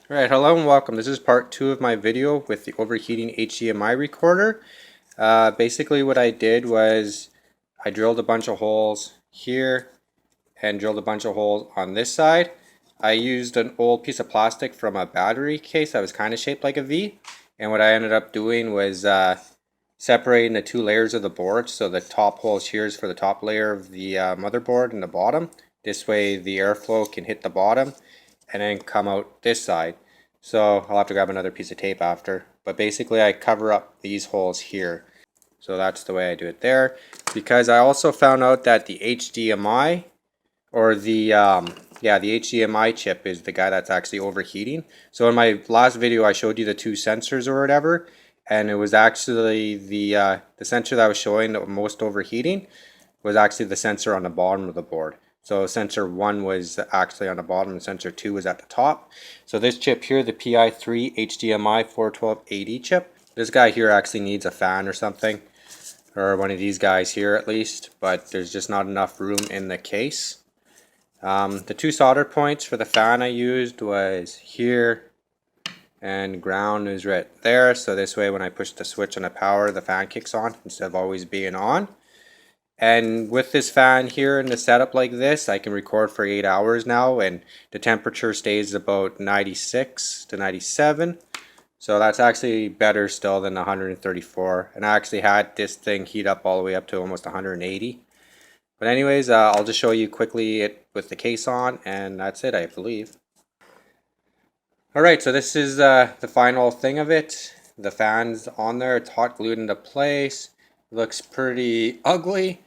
Alright, hello and welcome. This is part 2 of my video with the overheating HDMI recorder. Basically what I did was I drilled a bunch of holes here and drilled a bunch of holes on this side. I used an old piece of plastic from a battery case that was kind of shaped like a V, and what I ended up doing was separating the two layers of the board. So the top holes here is for the top layer of the motherboard and the bottom. This way the airflow can hit the bottom and then come out this side. So I'll have to grab another piece of tape after, but basically I cover up these holes here. So that's the way I do it there, because I also found out that the HDMI or the HDMI chip is the guy that's actually overheating. So in my last video I showed you the two sensors or whatever, and it was actually the sensor that I was showing the most overheating was actually the sensor on the bottom of the board. So sensor 1 was actually on the bottom and sensor 2 was at the top. So this chip here, the PI3 HDMI 41280 chip, this guy here actually needs a fan or something, or one of these guys here at least, but there's just not enough room in the case. The two solder points for the fan I used was here, and ground is right there, so this way when I push the switch on the power, the fan kicks on instead of always being on. And with this fan here in the setup like this, I can record for 8 hours now, and the temperature stays about 96 to 97. So that's actually better still than 134. And I actually had this thing heat up all the way up to almost 180. But anyways, I'll just show you quickly it with the case on, and that's it, I believe. Alright, so this is the final thing of it. The fan's on there, it's hot glued into place. Looks pretty ugly,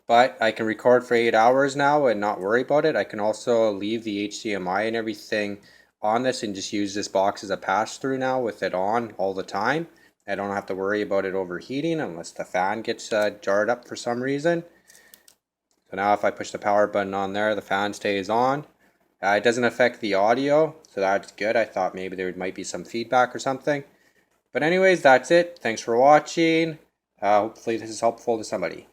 but I can record for 8 hours now and not worry about it. I can also leave the HDMI and everything on this and just use this box as a pass-through now with it on all the time. I don't have to worry about it overheating unless the fan gets jarred up for some reason. So now if I push the power button on there, the fan stays on. It doesn't affect the audio, so that's good. I thought maybe there might be some feedback or something. But anyways, that's it. Thanks for watching. Hopefully this is helpful to somebody.